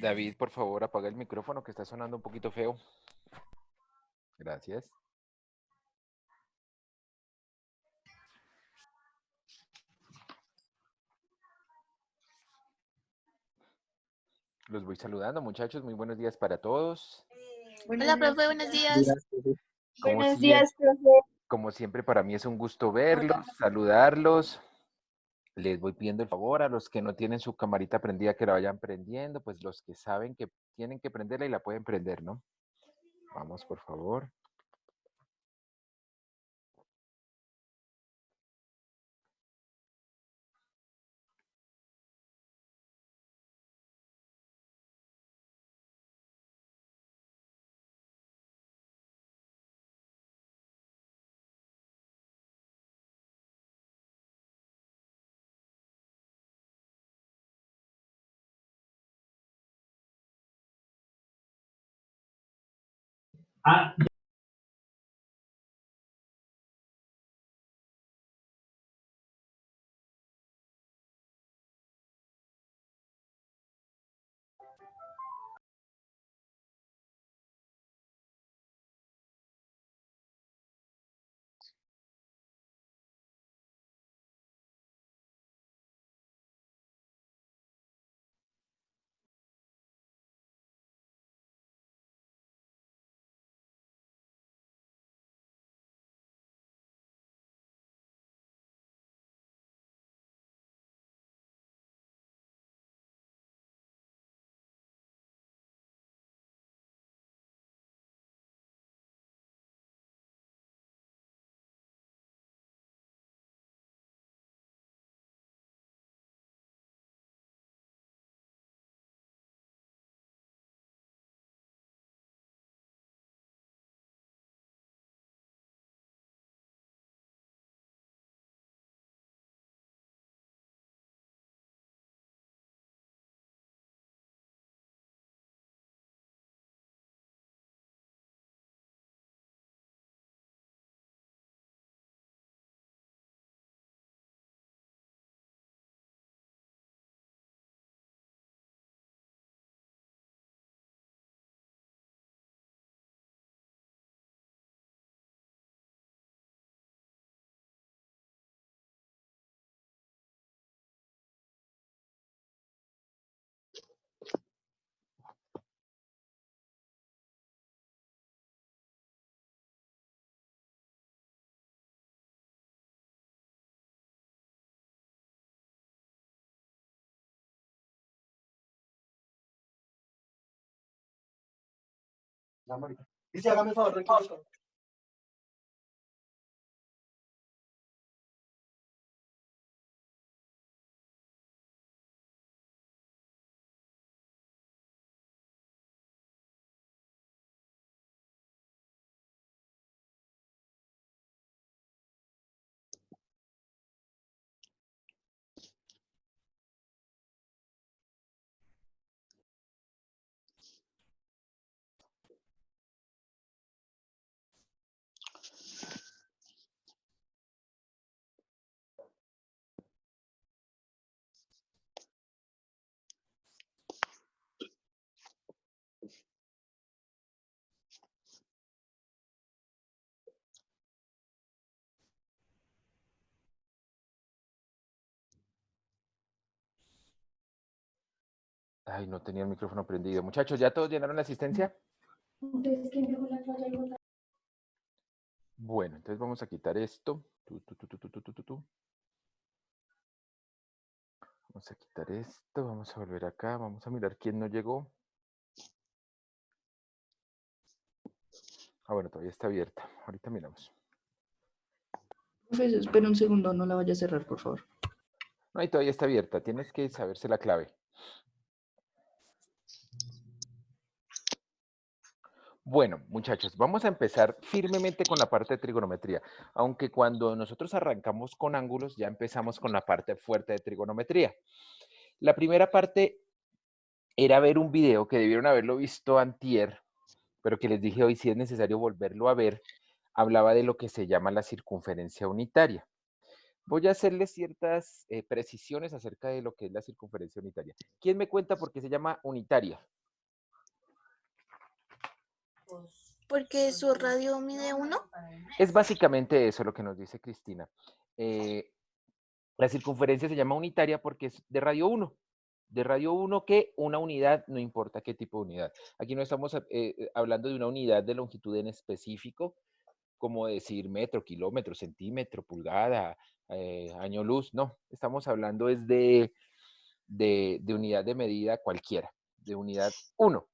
David, por favor, apaga el micrófono que está sonando un poquito feo. Gracias. Los voy saludando, muchachos. Muy buenos días para todos. Hola, profe, buenos días. Buenos días, profe. Como siempre, para mí es un gusto verlos, saludarlos. Les voy pidiendo el favor a los que no tienen su camarita prendida que la vayan prendiendo, pues los que saben que tienen que prenderla y la pueden prender, ¿no? Vamos, por favor. Dice, hágame el favor, tranquilo. Ay, no tenía el micrófono prendido. Muchachos, ¿ya todos llenaron la asistencia? Bueno, entonces vamos a quitar esto. Vamos a quitar esto, vamos a volver acá, vamos a mirar quién no llegó. Ah, bueno, todavía está abierta. Ahorita miramos. Profe, espera un segundo, no la vaya a cerrar, por favor. No, ahí todavía está abierta. Tienes que saberse la clave. Bueno, muchachos, vamos a empezar firmemente con la parte de trigonometría, aunque cuando nosotros arrancamos con ángulos ya empezamos con la parte fuerte de trigonometría. La primera parte era ver un video que debieron haberlo visto antier, pero que les dije hoy si es necesario volverlo a ver. Hablaba de lo que se llama la circunferencia unitaria. Voy a hacerles ciertas precisiones acerca de lo que es la circunferencia unitaria. ¿Quién me cuenta por qué se llama unitaria? Porque su radio mide 1. Es básicamente eso lo que nos dice Cristina. La circunferencia se llama unitaria porque es de radio 1. De radio 1 que una unidad, no importa qué tipo de unidad. Aquí no estamos hablando de una unidad de longitud en específico, como decir metro, kilómetro, centímetro, pulgada, año luz. No, estamos hablando es de unidad de medida cualquiera, de unidad 1.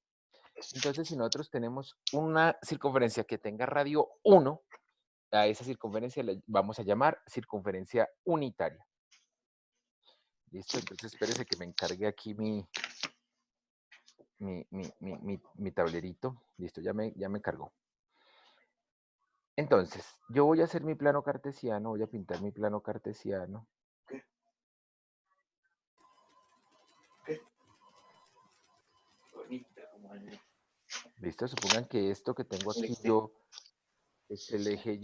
Entonces, si nosotros tenemos una circunferencia que tenga radio 1, a esa circunferencia le vamos a llamar circunferencia unitaria. ¿Listo? Entonces, espérese que me encargue aquí mi tablerito. Listo, ya me cargó. Entonces, yo voy a hacer mi plano cartesiano, voy a pintar mi plano cartesiano. Listo, supongan que esto que tengo aquí yo es el eje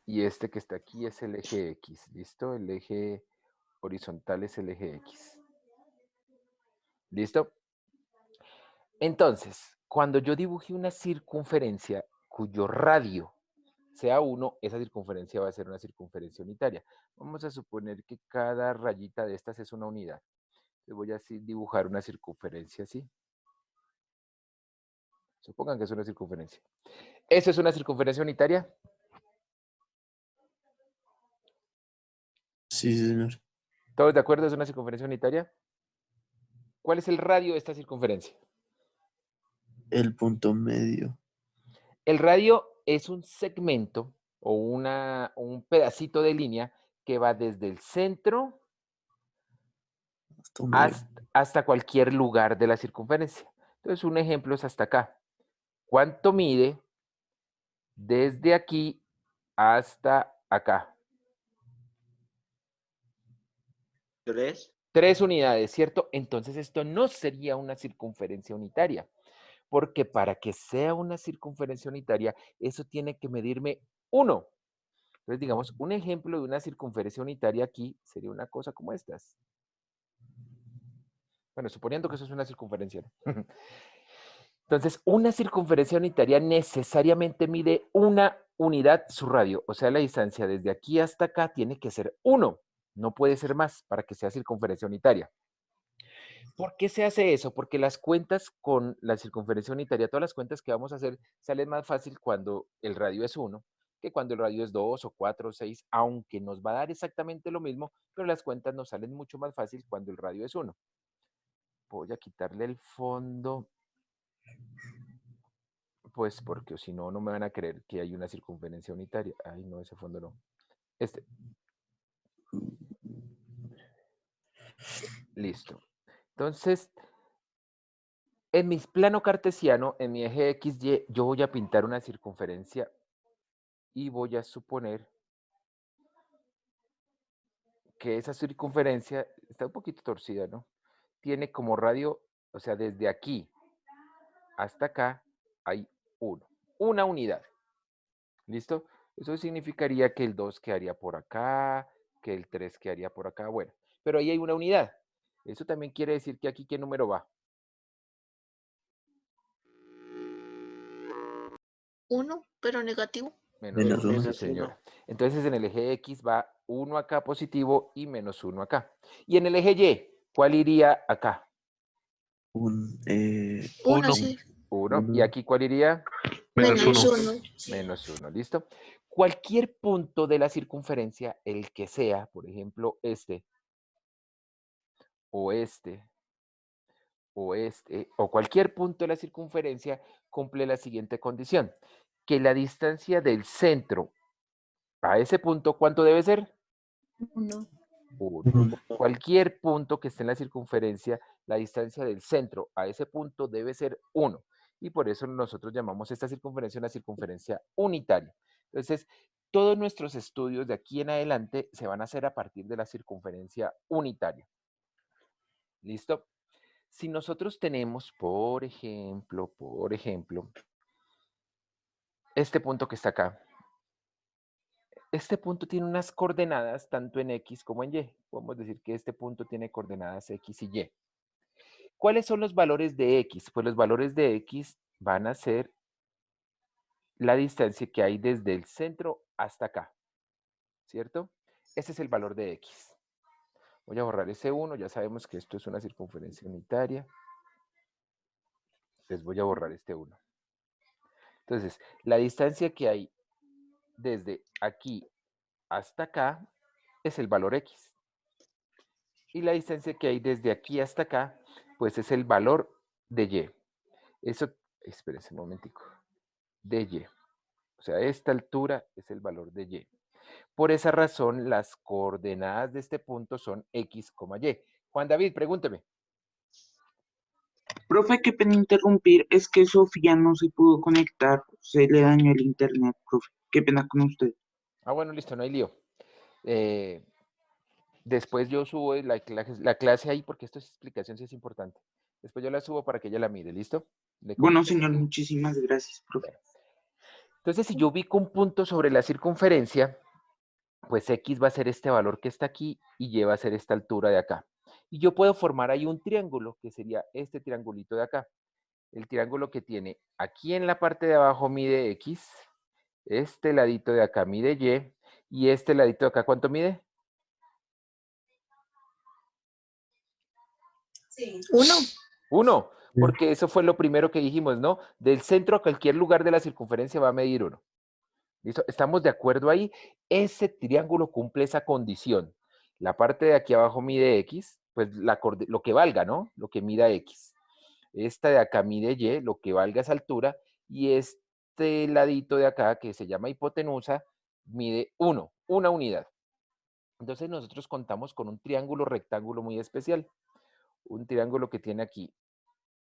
Y este que está aquí es el eje X. ¿Listo? El eje horizontal es el eje X. ¿Listo? Entonces, cuando yo dibuje una circunferencia cuyo radio sea 1, esa circunferencia va a ser una circunferencia unitaria. Vamos a suponer que cada rayita de estas es una unidad. Entonces voy a dibujar una circunferencia así. Supongan que es una circunferencia. ¿Eso es una circunferencia unitaria? Sí, señor. ¿Todos de acuerdo? ¿Es una circunferencia unitaria? ¿Cuál es el radio de esta circunferencia? El punto medio. El radio es un segmento o un pedacito de línea que va desde el centro hasta cualquier lugar de la circunferencia. Entonces, un ejemplo es hasta acá. ¿Cuánto mide desde aquí hasta acá? 3. 3 unidades, ¿cierto? Entonces, esto no sería una circunferencia unitaria, porque para que sea una circunferencia unitaria, eso tiene que medirme 1. Entonces, digamos, un ejemplo de una circunferencia unitaria aquí sería una cosa como estas. Bueno, suponiendo que eso es una circunferencia, ¿no? Entonces, una circunferencia unitaria necesariamente mide una unidad su radio. O sea, la distancia desde aquí hasta acá tiene que ser 1. No puede ser más para que sea circunferencia unitaria. ¿Por qué se hace eso? Porque las cuentas con la circunferencia unitaria, todas las cuentas que vamos a hacer, salen más fácil cuando el radio es 1 que cuando el radio es 2 o 4 o 6, aunque nos va a dar exactamente lo mismo, pero las cuentas nos salen mucho más fácil cuando el radio es 1. Voy a quitarle el fondo, pues porque si no, no me van a creer que hay una circunferencia unitaria. Ay, no, ese fondo no. Listo. Entonces, en mi plano cartesiano, en mi eje XY, yo voy a pintar una circunferencia y voy a suponer que esa circunferencia está un poquito torcida, ¿no? Tiene como radio, o sea, desde aquí hasta acá hay 1, una unidad. ¿Listo? Eso significaría que el 2 quedaría por acá, que el 3 quedaría por acá, bueno, pero ahí hay una unidad. Eso también quiere decir que aquí, ¿qué número va? 1, pero negativo. Menos 1, sí, señora. Entonces, en el eje X va 1 acá positivo y menos 1 acá. Y en el eje Y, ¿cuál iría acá? 1, sí. 1. ¿Y aquí cuál iría? Menos 1. Menos 1, ¿listo? Cualquier punto de la circunferencia, el que sea, por ejemplo, este, o este, o cualquier punto de la circunferencia, cumple la siguiente condición, que la distancia del centro a ese punto, ¿cuánto debe ser? 1. 1. Cualquier punto que esté en la circunferencia, la distancia del centro a ese punto debe ser 1. Y por eso nosotros llamamos esta circunferencia una circunferencia unitaria. Entonces, todos nuestros estudios de aquí en adelante se van a hacer a partir de la circunferencia unitaria. ¿Listo? Si nosotros tenemos, por ejemplo, este punto que está acá. Este punto tiene unas coordenadas tanto en X como en Y. Podemos decir que este punto tiene coordenadas X y Y. ¿Cuáles son los valores de X? Pues los valores de X van a ser la distancia que hay desde el centro hasta acá, ¿cierto? Ese es el valor de X. Voy a borrar ese 1, ya sabemos que esto es una circunferencia unitaria. Entonces voy a borrar este 1. Entonces, la distancia que hay desde aquí hasta acá es el valor X. Y la distancia que hay desde aquí hasta acá, pues es el valor de Y. Eso, espérense un momentico, de Y. O sea, esta altura es el valor de Y. Por esa razón, las coordenadas de este punto son X, Y. Juan David, pregúnteme. Profe, qué pena interrumpir, es que Sofía no se pudo conectar, se le dañó el internet, profe. Qué pena con usted. Ah, bueno, listo, no hay lío. Después yo subo la clase ahí porque esto es explicación, sí es importante. Después yo la subo para que ella la mire, ¿listo? Bueno, señor, muchísimas gracias, profe. Entonces, si yo ubico un punto sobre la circunferencia, pues X va a ser este valor que está aquí y Y va a ser esta altura de acá. Y yo puedo formar ahí un triángulo, que sería este triangulito de acá. El triángulo que tiene aquí en la parte de abajo mide X, este ladito de acá mide Y este ladito de acá, ¿cuánto mide? 1. 1, porque eso fue lo primero que dijimos, ¿no? Del centro a cualquier lugar de la circunferencia va a medir 1. ¿Listo? ¿Estamos de acuerdo ahí? Ese triángulo cumple esa condición. La parte de aquí abajo mide X, pues lo que valga, ¿no? Lo que mida X. Esta de acá mide Y, lo que valga esa altura, y este ladito de acá, que se llama hipotenusa, mide 1, una unidad. Entonces nosotros contamos con un triángulo rectángulo muy especial. Un triángulo que tiene aquí.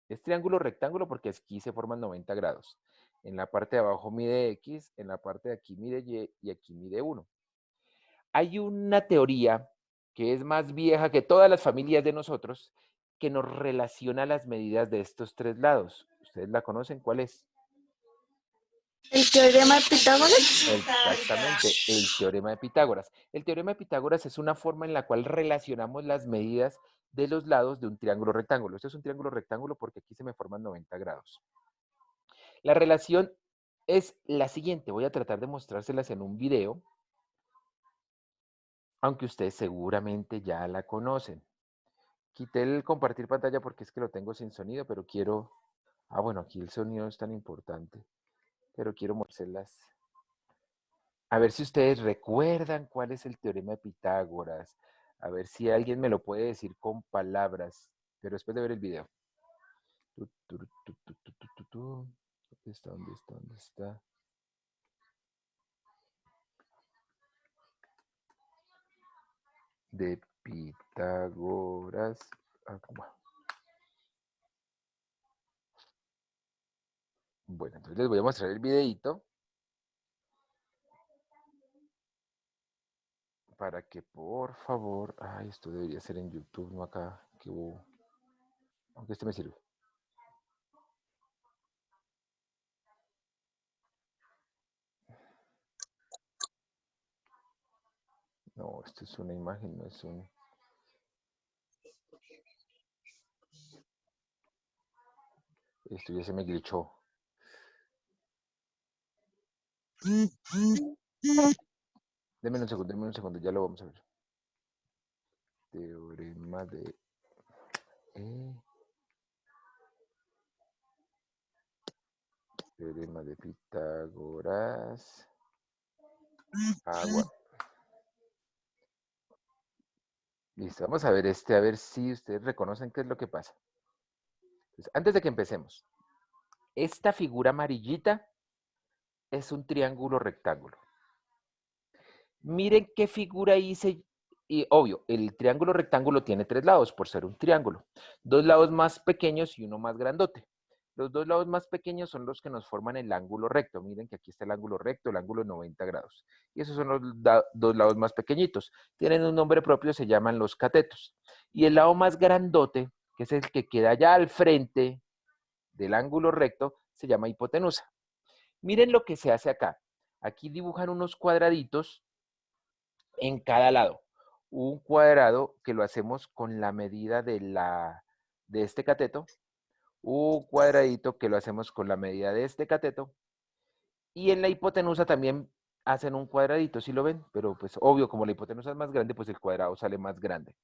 Es triángulo rectángulo porque aquí se forman 90 grados. En la parte de abajo mide X, en la parte de aquí mide Y aquí mide 1. Hay una teoría que es más vieja que todas las familias de nosotros que nos relaciona las medidas de estos tres lados. ¿Ustedes la conocen? ¿Cuál es? ¿El teorema de Pitágoras? Exactamente, el teorema de Pitágoras. El teorema de Pitágoras es una forma en la cual relacionamos las medidas de los lados de un triángulo rectángulo. Esto es un triángulo rectángulo porque aquí se me forman 90 grados. La relación es la siguiente. Voy a tratar de mostrárselas en un video, aunque ustedes seguramente ya la conocen. Quité el compartir pantalla porque es que lo tengo sin sonido, pero quiero... Ah, bueno, aquí el sonido es tan importante, pero quiero mostrarlas. A ver si ustedes recuerdan cuál es el teorema de Pitágoras. A ver si alguien me lo puede decir con palabras, pero después de ver el video. ¿Dónde está? ¿Dónde está? ¿Dónde está? De Pitágoras. Bueno, entonces les voy a mostrar el videito para que por favor... Ay, esto debería ser en YouTube, no acá. Que hubo... Aunque este me sirve. No, esto es una imagen, no es un... Esto ya se me glitchó. Denme un segundo, ya lo vamos a ver. Teorema de... Teorema de Pitágoras. Agua. Listo, vamos a ver a ver si ustedes reconocen qué es lo que pasa. Entonces, antes de que empecemos, esta figura amarillita es un triángulo rectángulo. Miren qué figura hice. Y obvio, el triángulo rectángulo tiene tres lados por ser un triángulo. Dos lados más pequeños y uno más grandote. Los dos lados más pequeños son los que nos forman el ángulo recto. Miren que aquí está el ángulo recto, el ángulo de 90 grados. Y esos son los dos lados más pequeñitos. Tienen un nombre propio, se llaman los catetos. Y el lado más grandote, que es el que queda allá al frente del ángulo recto, se llama hipotenusa. Miren lo que se hace acá. Aquí dibujan unos cuadraditos en cada lado. Un cuadrado que lo hacemos con la medida de la de este cateto, un cuadradito que lo hacemos con la medida de este cateto, y en la hipotenusa también hacen un cuadradito, ¿sí lo ven? Pero pues obvio, como la hipotenusa es más grande, pues el cuadrado sale más grande.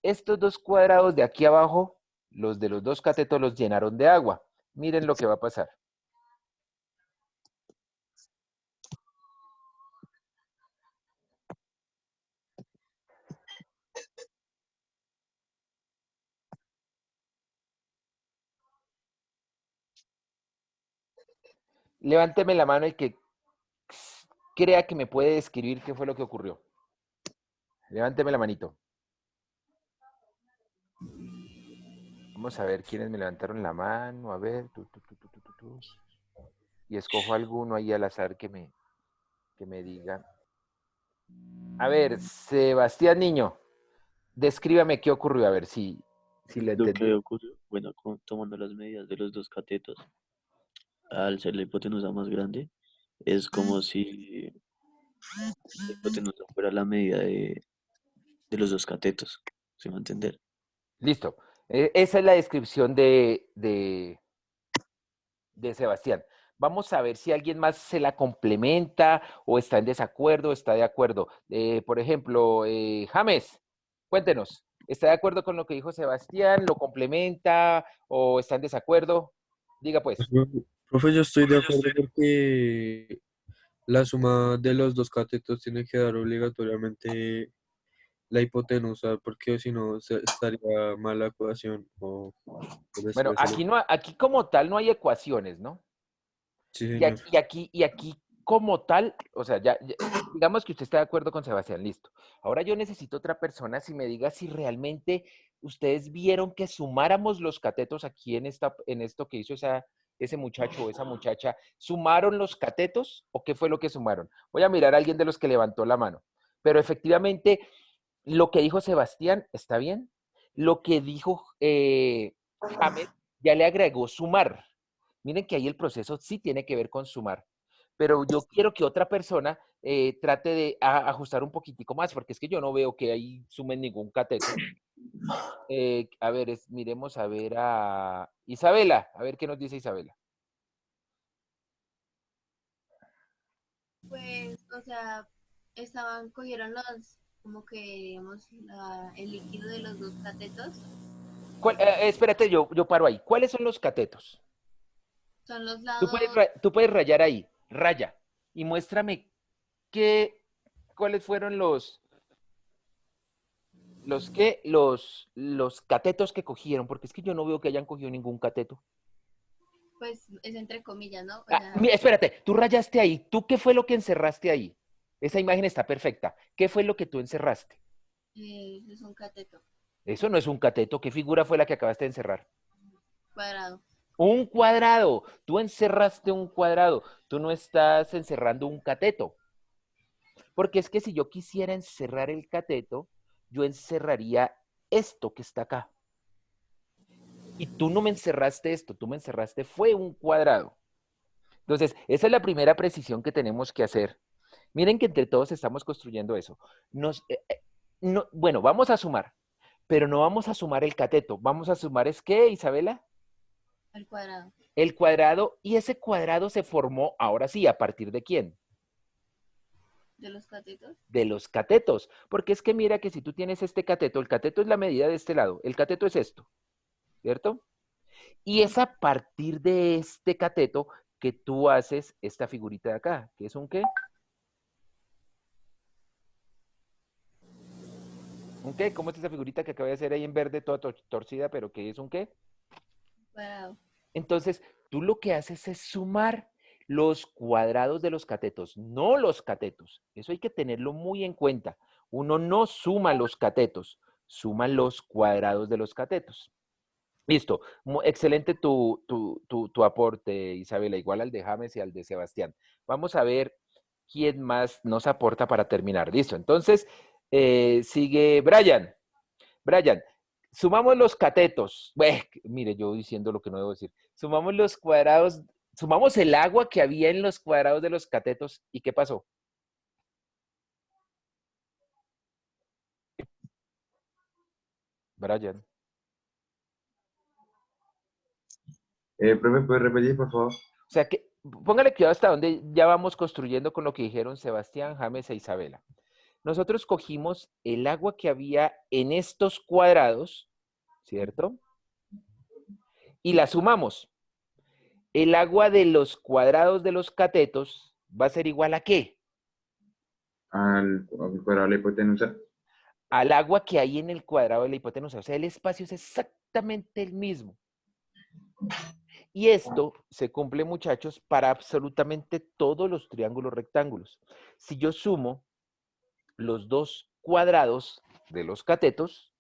Estos dos cuadrados de aquí abajo, los de los dos catetos los llenaron de agua. Miren lo que va a pasar. Levánteme la mano el que crea que me puede describir qué fue lo que ocurrió. Levánteme la manito. Vamos a ver quiénes me levantaron la mano. A ver. Y escojo alguno ahí al azar que me diga. A ver, Sebastián Niño, descríbame qué ocurrió. A ver si le Lo que entendí. ocurrió, bueno, tomando las medidas de los dos catetos, al ser la hipotenusa más grande, es como si la hipotenusa fuera la medida de los dos catetos, ¿se va a entender? Listo. Esa es la descripción de Sebastián. Vamos a ver si alguien más se la complementa o está en desacuerdo o está de acuerdo. Por ejemplo, James, cuéntenos, ¿está de acuerdo con lo que dijo Sebastián? ¿Lo complementa o está en desacuerdo? Diga pues. Profe, yo estoy de acuerdo porque la suma de los dos catetos tiene que dar obligatoriamente la hipotenusa, porque si no estaría mal la ecuación, o por Bueno, decirlo así. aquí como tal no hay ecuaciones, ¿no? Sí, Y señor. aquí, y aquí como tal, o sea, digamos que usted está de acuerdo con Sebastián, listo. Ahora yo necesito otra persona si me diga si realmente ustedes vieron que sumáramos los catetos aquí en esto que hizo ese muchacho o esa muchacha. ¿Sumaron los catetos o qué fue lo que sumaron? Voy a mirar a alguien de los que levantó la mano. Pero efectivamente, lo que dijo Sebastián está bien. Lo que dijo James ya le agregó sumar. Miren que ahí el proceso sí tiene que ver con sumar. Pero yo quiero que otra persona trate de ajustar un poquitico más, porque es que yo no veo que ahí sumen ningún cateto. A ver, miremos a ver a Isabela, a ver qué nos dice Isabela. Pues, o sea, cogieron como que, digamos, el líquido de los dos catetos, Espérate, yo paro ahí. ¿Cuáles son los catetos? son los Tú puedes, lados, tú puedes rayar ahí, raya, y muéstrame cuáles fueron los catetos que cogieron, porque es que yo no veo que hayan cogido ningún cateto. pues es entre comillas, ¿no? O sea, Espérate, tú rayaste ahí. ¿Tú qué fue lo que encerraste ahí? Esa imagen está perfecta. ¿Qué fue lo que tú encerraste? es un cateto Eso no es un cateto. ¿Qué figura fue la que acabaste de encerrar? cuadrado. Un cuadrado. Tú encerraste un cuadrado. Tú no estás encerrando un cateto. Porque es que si yo quisiera encerrar el cateto, yo encerraría esto que está acá. Y tú no me encerraste esto, tú me encerraste fue un cuadrado. Entonces, esa es la primera precisión que tenemos que hacer. Miren que entre todos estamos construyendo eso. Bueno, vamos a sumar, pero no vamos a sumar el cateto. Vamos a sumar es qué, Isabela? El cuadrado El cuadrado, y ese cuadrado se formó, ahora sí, ¿a partir de quién? de los catetos. De los catetos. Porque es que mira que si tú tienes este cateto, el cateto es la medida de este lado, el cateto es esto, ¿cierto? Y es a partir de este cateto que tú haces esta figurita de acá, que es un qué? ¿Un qué? ¿Cómo es esa figurita que acabo de hacer ahí en verde, toda torcida, pero que es un qué? Cuadrado. Entonces, tú lo que haces es sumar los cuadrados de los catetos, no los catetos. Eso hay que tenerlo muy en cuenta. Uno no suma los catetos, suma los cuadrados de los catetos. Listo. Excelente tu aporte, Isabela, igual al de James y al de Sebastián. Vamos a ver quién más nos aporta para terminar. Listo. Entonces, sigue Brian. Brian, sumamos los catetos. Mire, yo diciendo lo que no debo decir. Sumamos los cuadrados, sumamos el agua que había en los cuadrados de los catetos. ¿Y qué pasó? Brian. Profe, ¿puede repetir, por favor? O sea que, póngale cuidado hasta donde ya vamos construyendo con lo que dijeron Sebastián, James e Isabela. Nosotros cogimos el agua que había en estos cuadrados, ¿cierto? Y la sumamos. El agua de los cuadrados de los catetos va a ser igual a ¿qué? Al cuadrado de la hipotenusa. Al agua que hay en el cuadrado de la hipotenusa. O sea, el espacio es exactamente el mismo. Y esto se cumple, muchachos, para absolutamente todos los triángulos rectángulos. Si yo sumo los dos cuadrados de los catetos,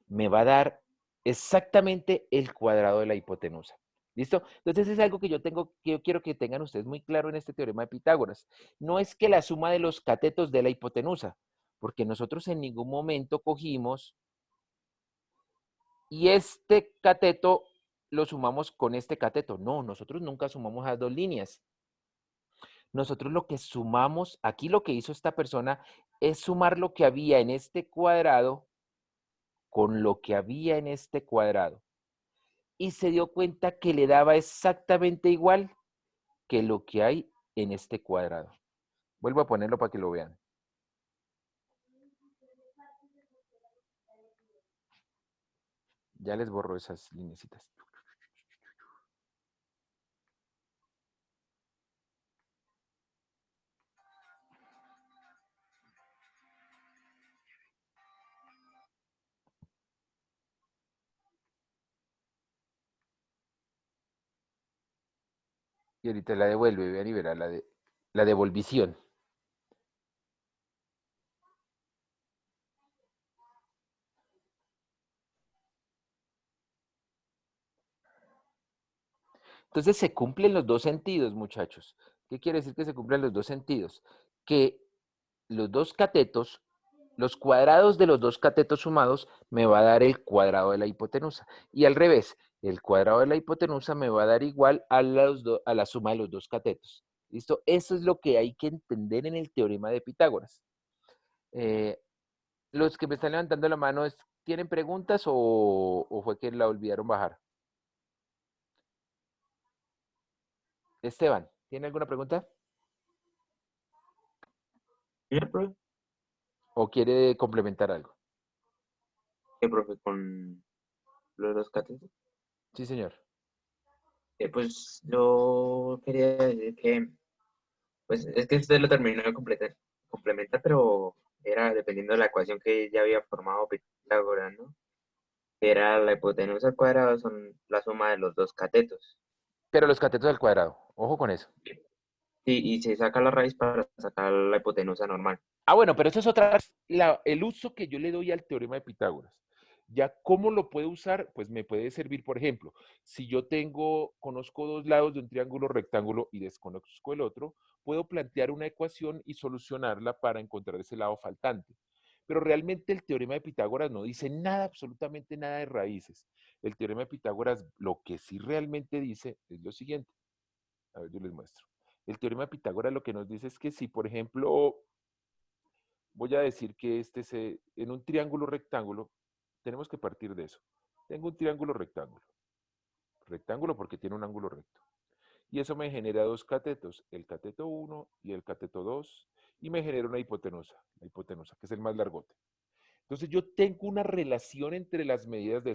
me va a dar exactamente el cuadrado de la hipotenusa. ¿Listo? Entonces es algo que yo quiero que tengan ustedes muy claro en este teorema de Pitágoras. No es que la suma de los catetos de la hipotenusa, porque nosotros en ningún momento cogimos y este cateto lo sumamos con este cateto. No, nosotros nunca sumamos las dos líneas. Nosotros lo que sumamos, aquí lo que hizo esta persona es sumar lo que había en este cuadrado con lo que había en este cuadrado. Y se dio cuenta que le daba exactamente igual que lo que hay en este cuadrado. Vuelvo a ponerlo para que lo vean. Ya les borro esas linecitas. Y ahorita la devuelve, vean y verá la devolvición. Entonces se cumplen los dos sentidos, muchachos. ¿Qué quiere decir que se cumplen los dos sentidos? Que los dos catetos, los cuadrados de los dos catetos sumados me va a dar el cuadrado de la hipotenusa. Y al revés, el cuadrado de la hipotenusa me va a dar igual a la suma de los dos catetos. ¿Listo? Eso es lo que hay que entender en el teorema de Pitágoras. Los que me están levantando la mano, ¿tienen preguntas o fue que la olvidaron bajar? Esteban, ¿tiene alguna pregunta? Mira, profe, ¿O quiere complementar algo? ¿qué, profe, con los dos catetos? Sí, señor. Pues yo quería decir que, pues es que usted lo terminó de complementar, pero era dependiendo de la ecuación que ya había formado Pitágoras, ¿no? Que era la hipotenusa al cuadrado son la suma de los dos catetos. Pero los catetos al cuadrado, ojo con eso. Y se saca la raíz para sacar la hipotenusa normal. Ah, bueno, pero eso es el uso que yo le doy al teorema de Pitágoras. Ya, ¿cómo lo puedo usar? Pues me puede servir, por ejemplo, si yo conozco dos lados de un triángulo rectángulo y desconozco el otro, puedo plantear una ecuación y solucionarla para encontrar ese lado faltante. Pero realmente el teorema de Pitágoras no dice nada, absolutamente nada de raíces. El teorema de Pitágoras lo que sí realmente dice es lo siguiente. A ver, yo les muestro. El teorema de Pitágoras lo que nos dice es que si, por ejemplo, voy a decir que en un triángulo rectángulo, tenemos que partir de eso. Tengo un triángulo rectángulo. Rectángulo porque tiene un ángulo recto. Y eso me genera dos catetos, el cateto 1 y el cateto 2, y me genera una hipotenusa, la hipotenusa, que es el más largote. Entonces yo tengo una relación entre las medidas de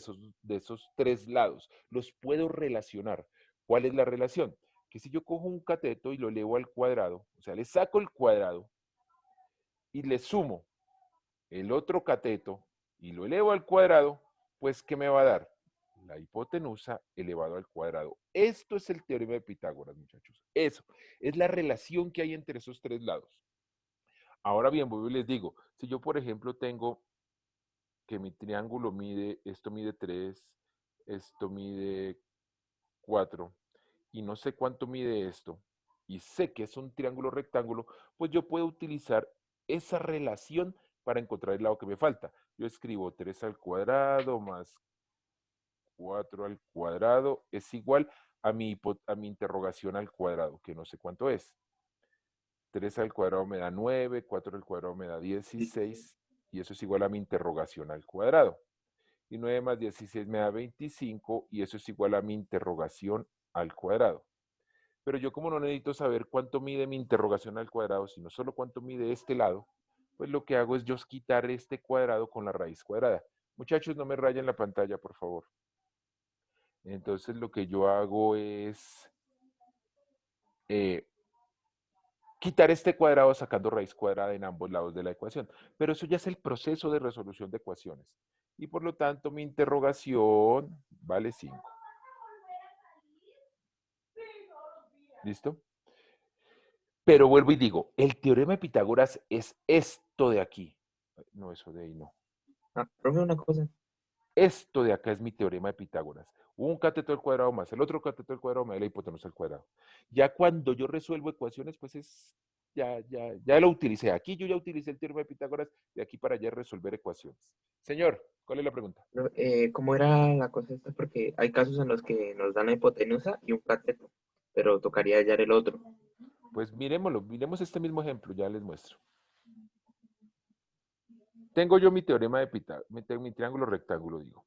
esos tres lados. Los puedo relacionar. ¿Cuál es la relación? Que si yo cojo un cateto y lo elevo al cuadrado, o sea, le saco el cuadrado y le sumo el otro cateto y lo elevo al cuadrado, pues ¿qué me va a dar? La hipotenusa elevado al cuadrado. Esto es el teorema de Pitágoras, muchachos. Eso es la relación que hay entre esos tres lados. Ahora bien, voy y les digo, si yo, por ejemplo, tengo que mi triángulo esto mide 3, esto mide 4, y no sé cuánto mide esto, y sé que es un triángulo rectángulo, pues yo puedo utilizar esa relación para encontrar el lado que me falta. Yo escribo 3 al cuadrado más 4 al cuadrado es igual a mi interrogación al cuadrado, que no sé cuánto es. 3 al cuadrado me da 9, 4 al cuadrado me da 16, y eso es igual a mi interrogación al cuadrado. y 9 más 16 me da 25 y eso es igual a mi interrogación al cuadrado. Pero yo como no necesito saber cuánto mide mi interrogación al cuadrado, sino solo cuánto mide este lado, pues lo que hago es yo quitar este cuadrado con la raíz cuadrada. Muchachos, no me rayen la pantalla, por favor. Entonces lo que yo hago es quitar este cuadrado sacando raíz cuadrada en ambos lados de la ecuación. Pero eso ya es el proceso de resolución de ecuaciones. Y por lo tanto mi interrogación vale 5. ¿Listo? Pero vuelvo y digo, el teorema de Pitágoras es esto de aquí. No, eso de ahí no. Ah, profe, una cosa. Esto de acá es mi teorema de Pitágoras. Un cateto al cuadrado más el otro cateto al cuadrado me da la hipotenusa al cuadrado. Ya cuando yo resuelvo ecuaciones, pues ya lo utilicé. Aquí yo ya utilicé el teorema de Pitágoras, de aquí para allá resolver ecuaciones. Señor, ¿cuál es la pregunta? ¿Cómo era la cosa esta? Porque hay casos en los que nos dan la hipotenusa y un cateto, pero tocaría hallar el otro. Pues miremoslo, miremos este mismo ejemplo, ya les muestro. Tengo yo mi teorema de Pitágoras, mi triángulo rectángulo, digo.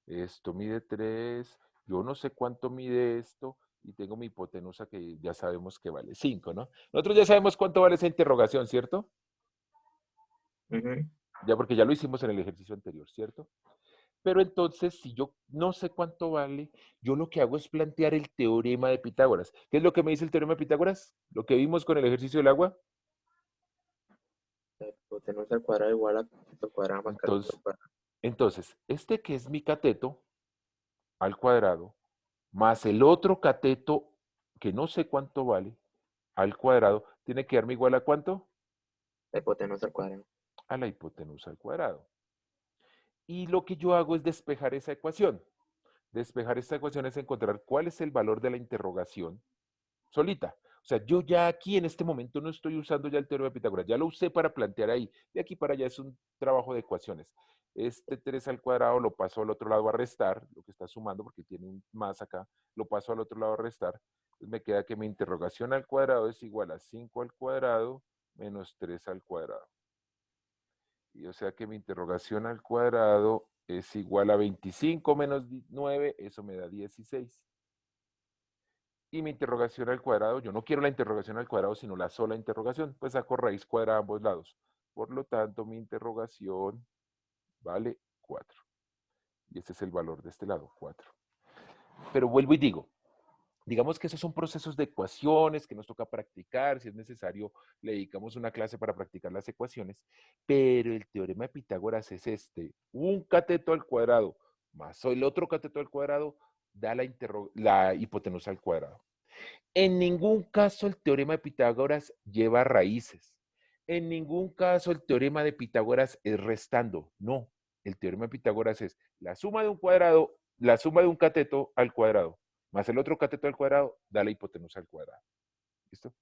Esto mide 3, yo no sé cuánto mide esto, y tengo mi hipotenusa que ya sabemos que vale 5, ¿no? Nosotros ya sabemos cuánto vale esa interrogación, ¿cierto? Ujú. Ya porque ya lo hicimos en el ejercicio anterior, ¿cierto? Pero entonces, si yo no sé cuánto vale, yo lo que hago es plantear el teorema de Pitágoras. ¿Qué es lo que me dice el teorema de Pitágoras? Lo que vimos con el ejercicio del agua. La hipotenusa al cuadrado igual a cateto al cuadrado más cateto al cuadrado. Entonces, este que es mi cateto al cuadrado, más el otro cateto, que no sé cuánto vale, al cuadrado, tiene que darme igual a ¿cuánto? La hipotenusa al cuadrado. A la hipotenusa al cuadrado. Y lo que yo hago es despejar esa ecuación. Despejar esta ecuación es encontrar cuál es el valor de la interrogación solita. O sea, yo ya aquí en este momento no estoy usando ya el teorema de Pitágoras, ya lo usé para plantear ahí. De aquí para allá es un trabajo de ecuaciones. Este 3 al cuadrado lo paso al otro lado a restar, lo que está sumando porque tiene un más acá, lo paso al otro lado a restar. Entonces me queda que mi interrogación al cuadrado es igual a 5 al cuadrado menos 3 al cuadrado. Y o sea que mi interrogación al cuadrado es igual a 25 menos 9, eso me da 16. Y mi interrogación al cuadrado, yo no quiero la interrogación al cuadrado, sino la sola interrogación, pues saco raíz cuadrada a ambos lados. Por lo tanto, mi interrogación vale 4. Y ese es el valor de este lado, 4. Pero vuelvo y digo, digamos que esos son procesos de ecuaciones que nos toca practicar, si es necesario le dedicamos una clase para practicar las ecuaciones, pero el teorema de Pitágoras es este, un cateto al cuadrado más el otro cateto al cuadrado da la hipotenusa al cuadrado. En ningún caso el teorema de Pitágoras lleva raíces. En ningún caso el teorema de Pitágoras es restando. No, el teorema de Pitágoras es la suma de un cuadrado, la suma de un cateto al cuadrado, más el otro cateto al cuadrado, da la hipotenusa al cuadrado. ¿Listo?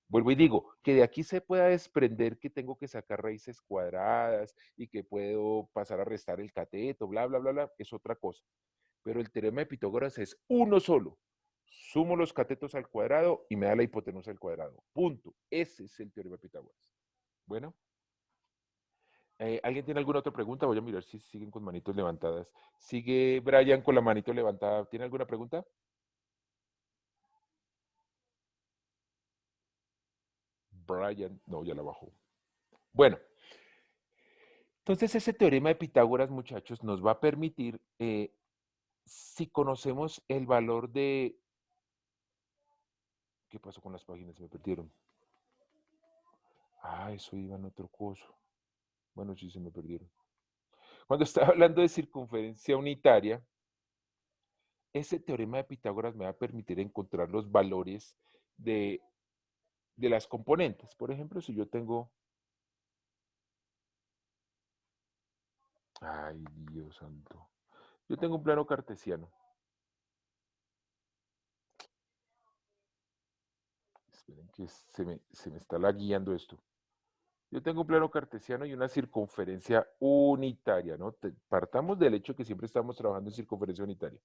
Vuelvo y digo, que de aquí se pueda desprender que tengo que sacar raíces cuadradas y que puedo pasar a restar el cateto, bla, bla, bla, bla, es otra cosa. Pero el teorema de Pitágoras es uno solo. Sumo los catetos al cuadrado y me da la hipotenusa al cuadrado. Punto. Ese es el teorema de Pitágoras. Bueno. ¿Alguien tiene alguna otra pregunta? Voy a mirar si siguen con manitos levantadas. Sigue Brian con la manito levantada. ¿Tiene alguna pregunta? Brian, no, ya la bajó. Bueno, entonces ese teorema de Pitágoras, muchachos, nos va a permitir, si conocemos el valor de... ¿Qué pasó con las páginas? Se me perdieron. Ah, eso iba en otro coso. Bueno, sí, se me perdieron. Cuando estaba hablando de circunferencia unitaria, ese teorema de Pitágoras me va a permitir encontrar los valores de las componentes. Por ejemplo, si yo tengo... Ay, Dios santo. Yo tengo un plano cartesiano. Esperen que se me está lagueando esto. Yo tengo un plano cartesiano y una circunferencia unitaria, ¿no? Partamos del hecho que siempre estamos trabajando en circunferencia unitaria.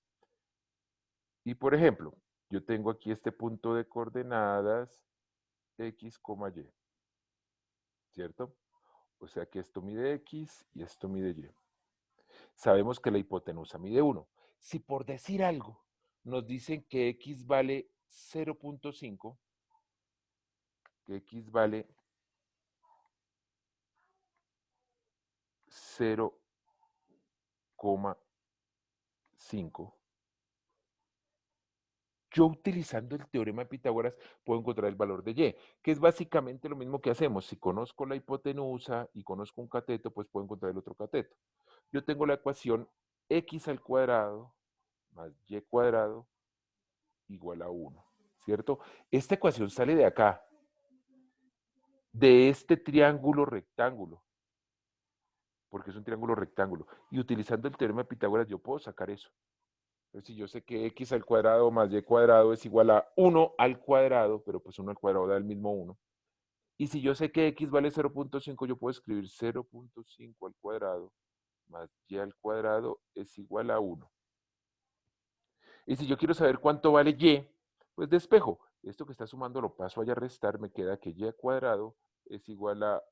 Y por ejemplo, yo tengo aquí este punto de coordenadas x, y, ¿cierto? O sea que esto mide x y esto mide y. sabemos que la hipotenusa mide 1. Si por decir algo nos dicen que x vale 0.5, que x vale 0,5, yo utilizando el teorema de Pitágoras puedo encontrar el valor de y, que es básicamente lo mismo que hacemos. Si conozco la hipotenusa y conozco un cateto, pues puedo encontrar el otro cateto. Yo tengo la ecuación x al cuadrado más y cuadrado igual a 1, ¿cierto? Esta ecuación sale de acá, de este triángulo rectángulo, porque es un triángulo rectángulo. Y utilizando el teorema de Pitágoras yo puedo sacar eso. Entonces, si yo sé que x al cuadrado más y cuadrado es igual a 1 al cuadrado, pero pues 1 al cuadrado da el mismo 1. Y si yo sé que x vale 0.5, yo puedo escribir 0.5 al cuadrado más y al cuadrado es igual a 1. Y si yo quiero saber cuánto vale y, pues despejo. Esto que está sumando lo paso allá a restar, me queda que y al cuadrado es igual a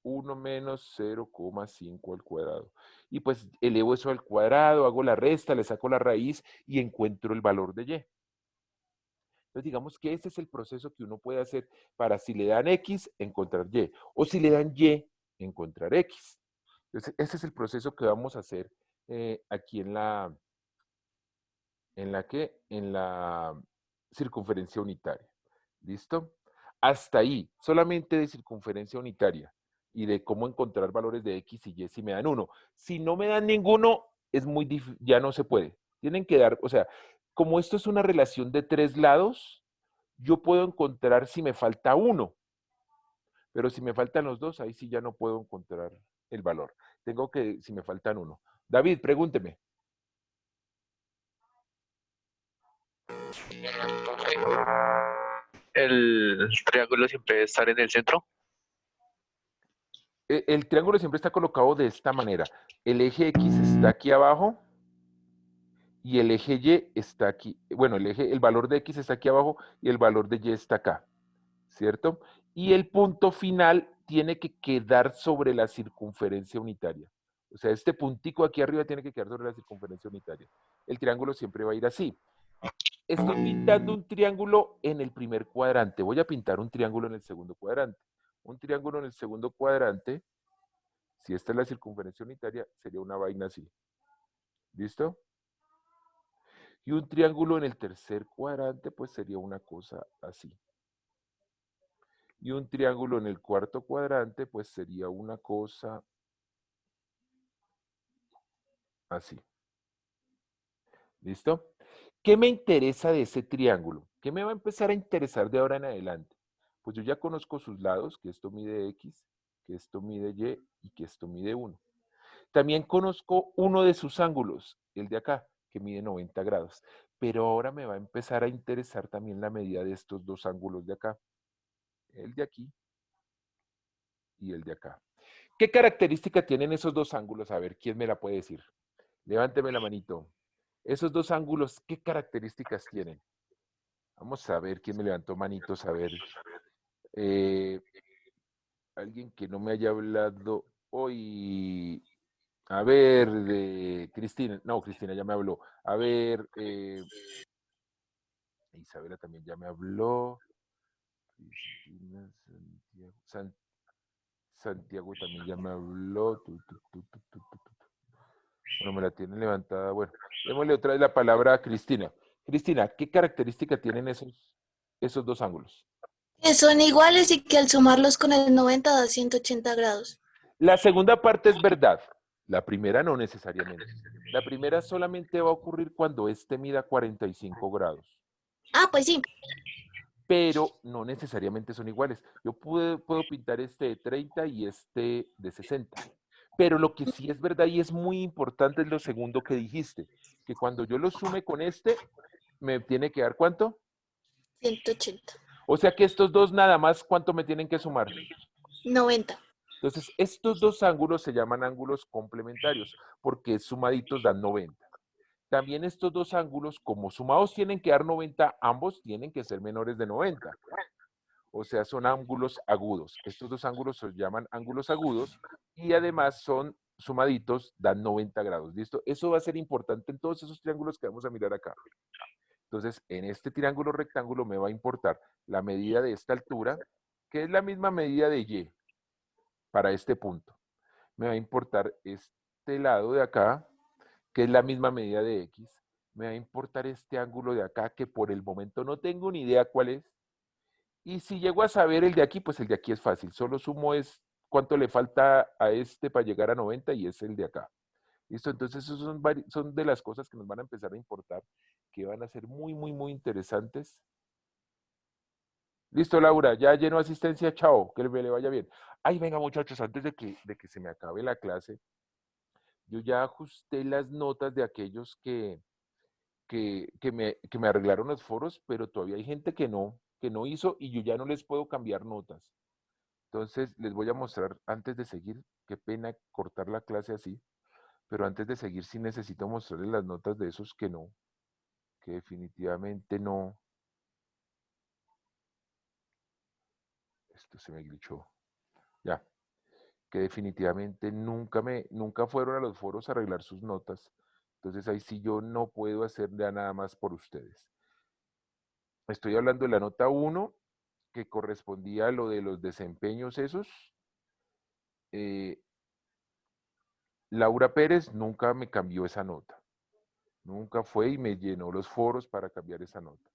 1 menos 0,5 al cuadrado. Y pues elevo eso al cuadrado, hago la resta, le saco la raíz y encuentro el valor de y. Entonces digamos que ese es el proceso que uno puede hacer para si le dan x, encontrar y. O si le dan y, encontrar x. Entonces ese es el proceso que vamos a hacer aquí en la circunferencia unitaria. ¿Listo? Hasta ahí, solamente de circunferencia unitaria y de cómo encontrar valores de x y y si me dan 1. Si no me dan ninguno, es muy difícil, ya no se puede. Tienen que dar, o sea, como esto es una relación de 3 lados, yo puedo encontrar si me falta 1, pero si me faltan los 2, ahí sí ya no puedo encontrar el valor. Tengo que, si me faltan 1. David, pregúnteme. El triángulo siempre debe estar en el centro. El triángulo siempre está colocado de esta manera. El eje X está aquí abajo y el eje Y está aquí. Bueno, el valor de X está aquí abajo y el valor de Y está acá, ¿cierto? Y el punto final tiene que quedar sobre la circunferencia unitaria. O sea, este puntico aquí arriba tiene que quedar sobre la circunferencia unitaria. El triángulo siempre va a ir así. Estoy pintando un triángulo en el primer cuadrante. Voy a pintar un triángulo en el segundo cuadrante. Un triángulo en el segundo cuadrante, si esta es la circunferencia unitaria, sería una vaina así. ¿Listo? Y un triángulo en el tercer cuadrante, pues sería una cosa así. Y un triángulo en el cuarto cuadrante, pues sería una cosa así. ¿Listo? ¿Qué me interesa de ese triángulo? ¿Qué me va a empezar a interesar de ahora en adelante? Pues yo ya conozco sus lados, que esto mide X, que esto mide Y y que esto mide 1. También conozco uno de sus ángulos, el de acá, que mide 90 grados. Pero ahora me va a empezar a interesar también la medida de estos dos ángulos de acá. El de aquí y el de acá. ¿Qué característica tienen esos dos ángulos? A ver, ¿quién me la puede decir? Levánteme la manito. Esos dos ángulos, ¿qué características tienen? Vamos a ver quién me levantó manitos. A ver. Alguien que no me haya hablado hoy. A ver, de Cristina. No, Cristina ya me habló. A ver, Isabela también ya me habló. Cristina, Santiago también ya me habló. Bueno, me la tienen levantada. Bueno, démosle otra vez la palabra a Cristina. Cristina, ¿qué característica tienen esos dos ángulos? Que son iguales y que al sumarlos con el 90 da 180 grados. La segunda parte es verdad. La primera no necesariamente. La primera solamente va a ocurrir cuando este mida 45 grados. Ah, pues sí. Pero no necesariamente son iguales. Yo puedo pintar este de 30 y este de 60. Pero lo que sí es verdad y es muy importante es lo segundo que dijiste, que cuando yo lo sume con este, me tiene que dar ¿cuánto? 180. O sea que estos dos nada más, ¿cuánto me tienen que sumar? 90. Entonces, estos dos ángulos se llaman ángulos complementarios, porque sumaditos dan 90. También estos dos ángulos, como sumados tienen que dar 90, ambos tienen que ser menores de 90. O sea, son ángulos agudos. Estos dos ángulos se llaman ángulos agudos y además son sumaditos dan 90 grados, ¿listo? Eso va a ser importante en todos esos triángulos que vamos a mirar acá. Entonces, en este triángulo rectángulo me va a importar la medida de esta altura, que es la misma medida de Y para este punto. Me va a importar este lado de acá, que es la misma medida de X. Me va a importar este ángulo de acá, que por el momento no tengo ni idea cuál es. Y si llego a saber el de aquí, pues el de aquí es fácil. Solo sumo es cuánto le falta a este para llegar a 90 y es el de acá. ¿Listo? Entonces, esos son de las cosas que nos van a empezar a importar, que van a ser muy, muy, muy interesantes. Listo, Laura, ya lleno asistencia, chao, que le vaya bien. Ay, venga, muchachos, antes de que se me acabe la clase, yo ya ajusté las notas de aquellos que me arreglaron los foros, pero todavía hay gente que no hizo y yo ya no les puedo cambiar notas. Entonces, les voy a mostrar antes de seguir, qué pena cortar la clase así, pero antes de seguir sí necesito mostrarles las notas de esos que definitivamente no. Esto se me glitchó. Ya. Que definitivamente nunca fueron a los foros a arreglar sus notas. Entonces ahí sí yo no puedo hacer ya nada más por ustedes. Estoy hablando de la nota 1, que correspondía a lo de los desempeños esos. Laura Pérez nunca me cambió esa nota. Nunca fue y me llenó los foros para cambiar esa nota.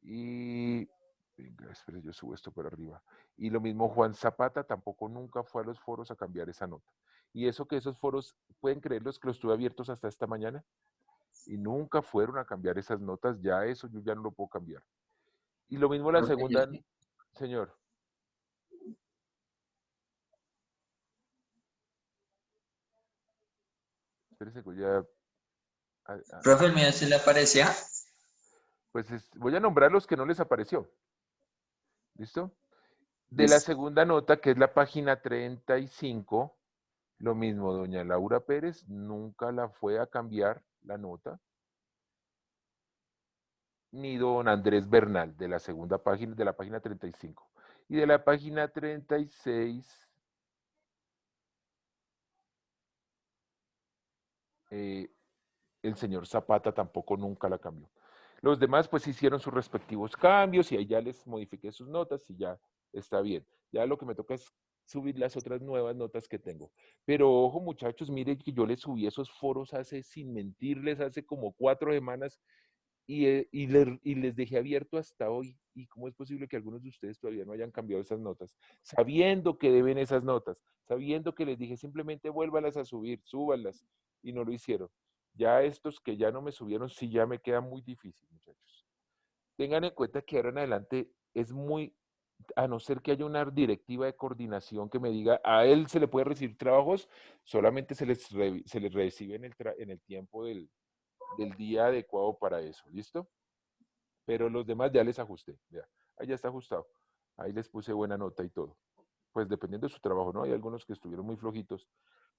Y, venga, espere, yo subo esto por arriba. Y lo mismo Juan Zapata tampoco nunca fue a los foros a cambiar esa nota. Y eso que esos foros, pueden creerlos que los tuve abiertos hasta esta mañana y nunca fueron a cambiar esas notas, ya eso yo ya no lo puedo cambiar. Y lo mismo la Profe, yo segunda, sí. señor. Espérese que ya... Profe, ¿el mío se le aparecía? Pues voy a nombrar los que no les apareció. ¿Listo? De la Listo. segunda nota, que es la página 35, lo mismo, doña Laura Pérez nunca la fue a cambiar la nota, ni don Andrés Bernal, de la segunda página, de la página 35. Y de la página 36, el señor Zapata tampoco nunca la cambió. Los demás pues hicieron sus respectivos cambios y ahí ya les modifiqué sus notas y ya está bien. Ya lo que me toca es subir las otras nuevas notas que tengo. Pero ojo muchachos, miren que yo les subí esos foros hace, sin mentirles, hace como 4 semanas y les dejé abierto hasta hoy. ¿Y cómo es posible que algunos de ustedes todavía no hayan cambiado esas notas? Sabiendo que deben esas notas, sabiendo que les dije simplemente vuélvalas a subir, súbanlas, y no lo hicieron. Ya estos que ya no me subieron, sí ya me queda muy difícil, muchachos. Tengan en cuenta que ahora en adelante es muy, a no ser que haya una directiva de coordinación que me diga, a él se le puede recibir trabajos, solamente se les recibe en el tiempo del día adecuado para eso, ¿listo? Pero los demás ya les ajusté, vea, ahí ya está ajustado. Ahí les puse buena nota y todo. Pues dependiendo de su trabajo, ¿no? Hay algunos que estuvieron muy flojitos,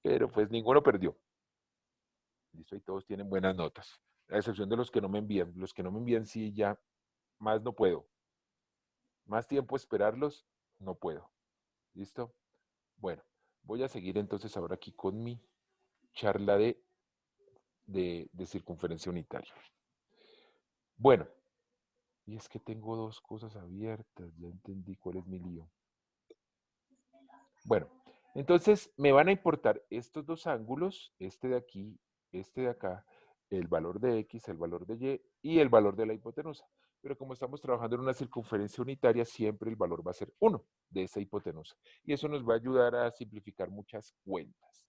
pero pues ninguno perdió. Listo, y todos tienen buenas notas. A excepción de los que no me envían. Los que no me envían, sí, ya más no puedo. Más tiempo esperarlos, no puedo. ¿Listo? Bueno, voy a seguir entonces ahora aquí con mi charla de circunferencia unitaria. Bueno, y es que tengo dos cosas abiertas, ya entendí cuál es mi lío. Bueno, entonces me van a importar estos dos ángulos, este de aquí, este de acá, el valor de X, el valor de Y y el valor de la hipotenusa. Pero como estamos trabajando en una circunferencia unitaria, siempre el valor va a ser 1 de esa hipotenusa. Y eso nos va a ayudar a simplificar muchas cuentas.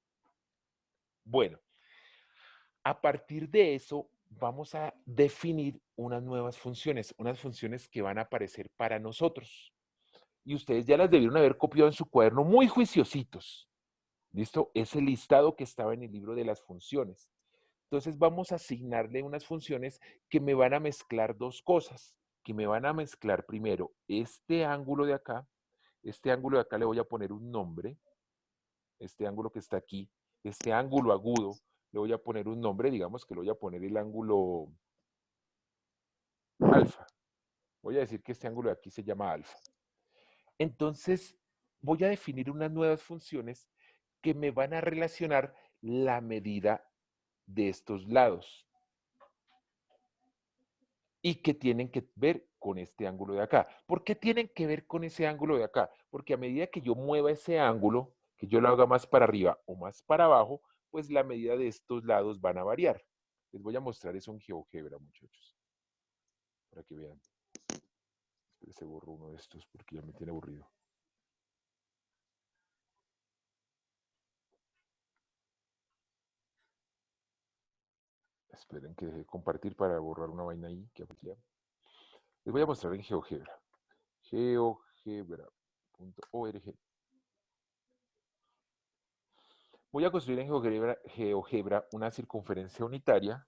Bueno, a partir de eso vamos a definir unas nuevas funciones, unas funciones que van a aparecer para nosotros. Y ustedes ya las debieron haber copiado en su cuaderno muy juiciositos. ¿Listo? Es el listado que estaba en el libro de las funciones. Entonces vamos a asignarle unas funciones que me van a mezclar dos cosas, que me van a mezclar primero este ángulo de acá le voy a poner un nombre, este ángulo que está aquí, este ángulo agudo, le voy a poner un nombre, digamos que le voy a poner el ángulo alfa. Voy a decir que este ángulo de aquí se llama alfa. Entonces voy a definir unas nuevas funciones que me van a relacionar la medida de estos lados y que tienen que ver con este ángulo de acá. ¿Por qué tienen que ver con ese ángulo de acá? Porque a medida que yo mueva ese ángulo, que yo lo haga más para arriba o más para abajo, pues la medida de estos lados van a variar. Les voy a mostrar eso en GeoGebra, muchachos, para que vean. Se borró uno de estos porque ya me tiene aburrido. Esperen que deje de compartir para borrar una vaina ahí que aparecía. Les voy a mostrar en GeoGebra. GeoGebra.org. Voy a construir en GeoGebra una circunferencia unitaria.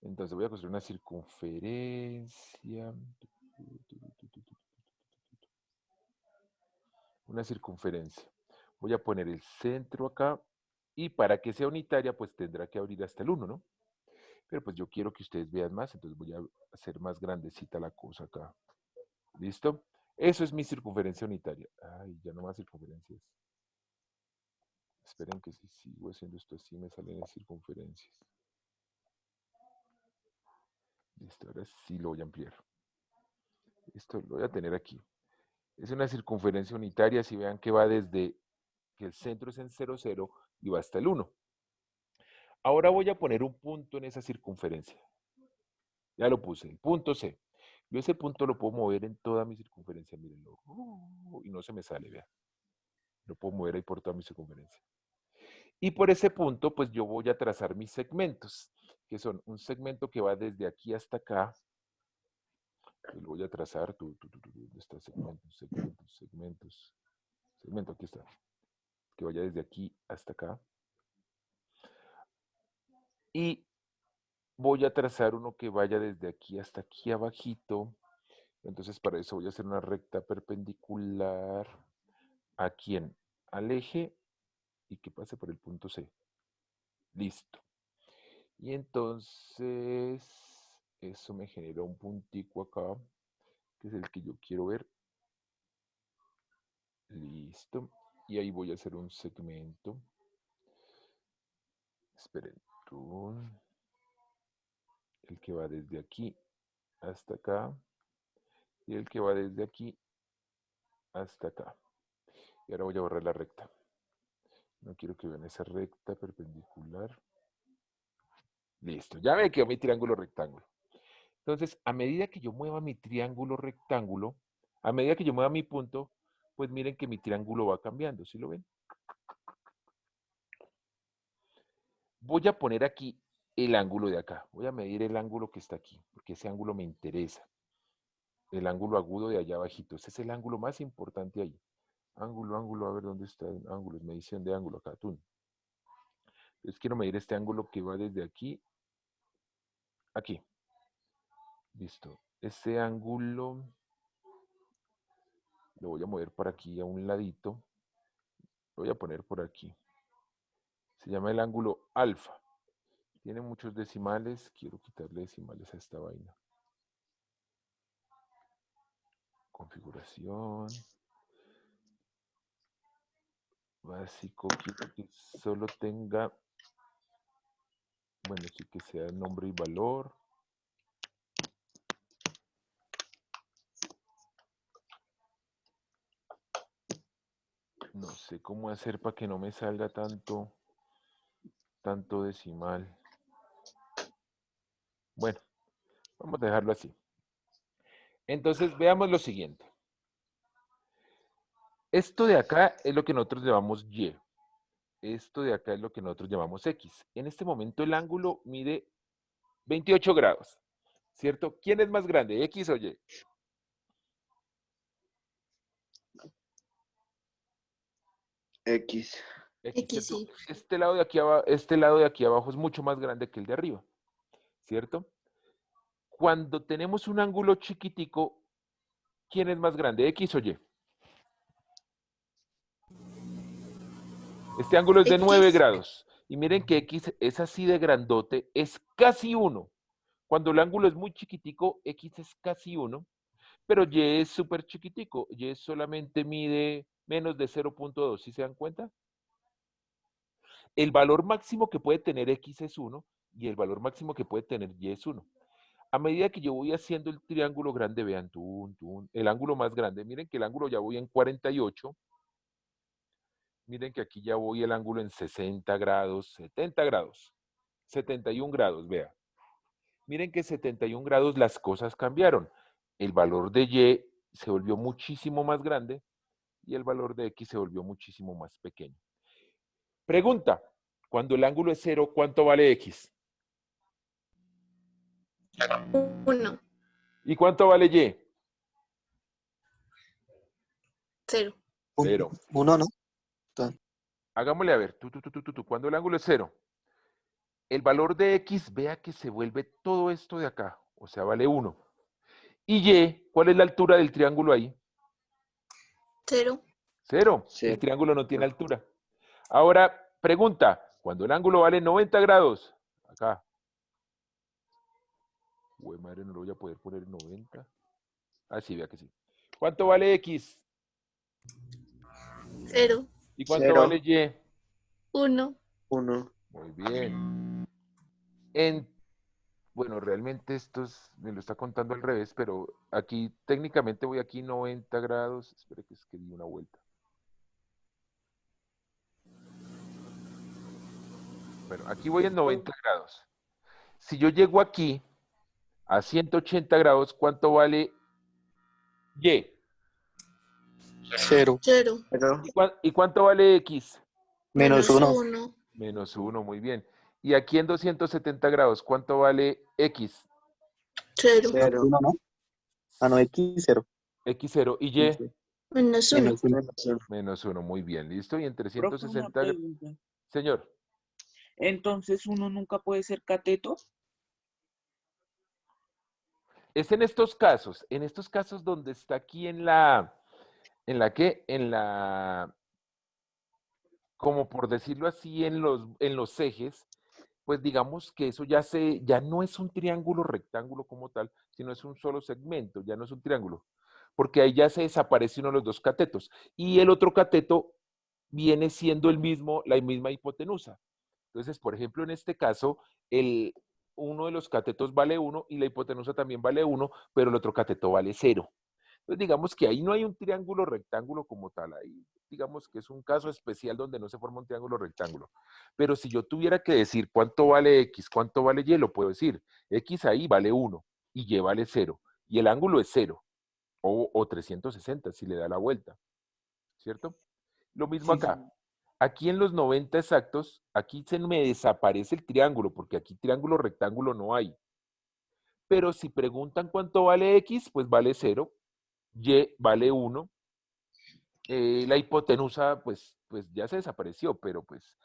Entonces voy a construir una circunferencia. Una circunferencia. Voy a poner el centro acá. Y para que sea unitaria, pues tendrá que abrir hasta el 1, ¿no? Pero pues yo quiero que ustedes vean más, entonces voy a hacer más grandecita la cosa acá. ¿Listo? Eso es mi circunferencia unitaria. Ay, ya no más circunferencias. Esperen que si sigo haciendo esto así me salen las circunferencias. Listo, ahora sí lo voy a ampliar. Esto lo voy a tener aquí. Es una circunferencia unitaria, si vean que va desde que el centro es en 0, 0 y va hasta el 1. Ahora voy a poner un punto en esa circunferencia. Ya lo puse, el punto C. Yo ese punto lo puedo mover en toda mi circunferencia, mírenlo. Y no se me sale, vean. Lo puedo mover ahí por toda mi circunferencia. Y por ese punto, pues yo voy a trazar mis segmentos, que son un segmento que va desde aquí hasta acá. Lo voy a trazar. ¿Dónde está? Segmentos. Segmento, aquí está. Que vaya desde aquí hasta acá. Y voy a trazar uno que vaya desde aquí hasta aquí abajito. Entonces para eso voy a hacer una recta perpendicular a quién, al eje y que pase por el punto C. Listo. Y entonces eso me genera un puntico acá, que es el que yo quiero ver. Listo. Y ahí voy a hacer un segmento. Esperen. El que va desde aquí hasta acá. Y el que va desde aquí hasta acá. Y ahora voy a borrar la recta. No quiero que vean esa recta perpendicular. Listo, ya me quedó mi triángulo rectángulo. Entonces, a medida que yo mueva mi triángulo rectángulo, a medida que yo mueva mi punto, pues miren que mi triángulo va cambiando, ¿sí lo ven? Voy a poner aquí el ángulo de acá. Voy a medir el ángulo que está aquí, porque ese ángulo me interesa. El ángulo agudo de allá abajito. Ese es el ángulo más importante ahí. Ángulo, a ver dónde está el ángulo, medición de ángulo acá, tú. Entonces quiero medir este ángulo que va desde aquí, aquí. Listo. Este ángulo lo voy a mover por aquí a un ladito. Lo voy a poner por aquí. Se llama el ángulo alfa. Tiene muchos decimales. Quiero quitarle decimales a esta vaina. Configuración. Básico. Quiero que solo tenga, bueno, sí que sea nombre y valor. No sé cómo hacer para que no me salga tanto decimal. Bueno, vamos a dejarlo así. Entonces, veamos lo siguiente. Esto de acá es lo que nosotros llamamos Y. Esto de acá es lo que nosotros llamamos X. En este momento el ángulo mide 28 grados, ¿cierto? ¿Quién es más grande, X o Y? X. X, sí. Este lado de aquí abajo es mucho más grande que el de arriba, ¿cierto? Cuando tenemos un ángulo chiquitico, ¿quién es más grande, X o Y? Este ángulo es de 9 grados. Y miren que X es así de grandote, es casi 1. Cuando el ángulo es muy chiquitico, X es casi 1, pero Y es súper chiquitico. Y solamente mide menos de 0.2, ¿sí se dan cuenta? El valor máximo que puede tener X es 1 y el valor máximo que puede tener Y es 1. A medida que yo voy haciendo el triángulo grande, vean, el ángulo más grande, miren que el ángulo ya voy en 48, miren que aquí ya voy el ángulo en 60 grados, 70 grados, 71 grados, vean. Miren que 71 grados las cosas cambiaron. El valor de Y se volvió muchísimo más grande y el valor de X se volvió muchísimo más pequeño. Pregunta, cuando el ángulo es 0, ¿cuánto vale X? 1, ¿Y cuánto vale Y? 0. 0. 1, ¿no? Hagámosle a ver, cuando el ángulo es 0, el valor de X, vea que se vuelve todo esto de acá, o sea, vale 1. Y Y, ¿cuál es la altura del triángulo ahí? 0. 0. El triángulo no tiene altura. Ahora, pregunta, cuando el ángulo vale 90 grados, acá. Uy, madre, no lo voy a poder poner en 90. Ah, sí, vea que sí. ¿Cuánto vale X? 0. ¿Y cuánto vale Y? 1. 1. Muy bien. Bueno, realmente me lo está contando al revés, pero aquí técnicamente voy aquí 90 grados. Espera que es que di una vuelta. Bueno, aquí voy en 90 grados. Si yo llego aquí a 180 grados, ¿cuánto vale Y? 0. 0. ¿Y cuánto vale X? Menos 1. 1. Menos 1, muy bien. Y aquí en 270 grados, ¿cuánto vale X? 0. 0. 1, ¿no? Ah, no, X, 0. X0. ¿Y Y? Menos 1. Menos 1, muy bien, listo. Y en Profe, 360 una grados. pregunta. Señor. Entonces, ¿uno nunca puede ser cateto? Es en estos casos donde está aquí en la ¿qué? Como por decirlo así, en los ejes, pues digamos que eso ya no es un triángulo rectángulo como tal, sino es un solo segmento, ya no es un triángulo, porque ahí ya se desaparece uno de los dos catetos, y el otro cateto viene siendo la misma hipotenusa. Entonces, por ejemplo, en este caso, uno de los catetos vale 1 y la hipotenusa también vale 1, pero el otro cateto vale 0. Entonces, digamos que ahí no hay un triángulo rectángulo como tal. Ahí, digamos que es un caso especial donde no se forma un triángulo rectángulo. Pero si yo tuviera que decir cuánto vale X, cuánto vale Y, lo puedo decir. X ahí vale 1 y Y vale 0. Y el ángulo es 0 o 360 si le da la vuelta. ¿Cierto? Lo mismo acá. Aquí en los 90 exactos, aquí se me desaparece el triángulo, porque aquí triángulo rectángulo no hay. Pero si preguntan cuánto vale X, pues vale 0. Y vale 1. La hipotenusa, pues ya se desapareció, pero pues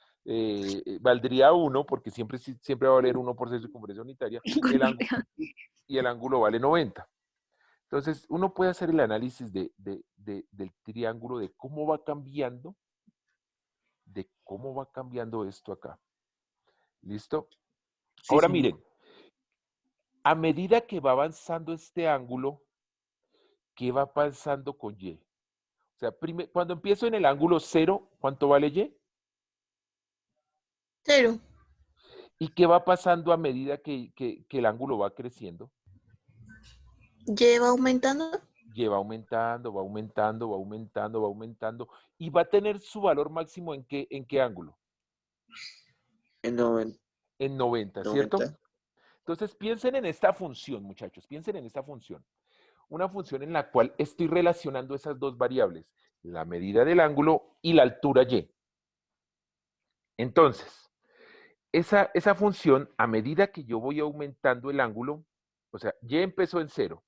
valdría 1, porque siempre va a valer 1 por ser circunferencia unitaria, y el ángulo vale 90. Entonces, uno puede hacer el análisis del triángulo, de cómo va cambiando esto acá. ¿Listo? Ahora miren, a medida que va avanzando este ángulo, ¿qué va pasando con Y? O sea, cuando empiezo en el ángulo 0, ¿cuánto vale Y? 0. ¿Y qué va pasando a medida que el ángulo va creciendo? ¿Lleva aumentando? Va aumentando, va aumentando, va aumentando, va aumentando. ¿Y va a tener su valor máximo en qué ángulo? En 90. En 90, ¿cierto? Entonces piensen en esta función, muchachos. Piensen en esta función. Una función en la cual estoy relacionando esas dos variables, la medida del ángulo y la altura Y. Entonces, esa función, a medida que yo voy aumentando el ángulo, o sea, Y empezó en 0,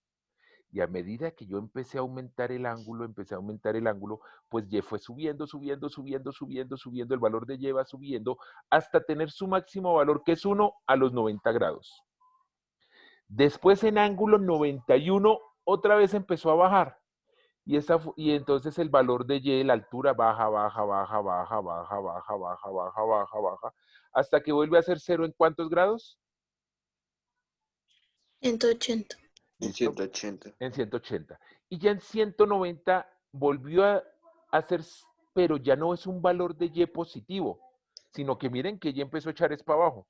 y a medida que yo empecé a aumentar el ángulo, pues Y fue subiendo, subiendo, subiendo, subiendo, subiendo, el valor de Y va subiendo hasta tener su máximo valor, que es 1 a los 90 grados. Después en ángulo 91, otra vez empezó a bajar. Y entonces el valor de Y, la altura, baja, baja, baja, baja, baja, baja, baja, baja, baja, baja, hasta que vuelve a ser 0 ¿en cuántos grados? 180. En ¿Listo? 180. En 180. Y ya en 190 volvió a hacer, pero ya no es un valor de Y positivo, sino que miren que Y empezó a echar es para abajo.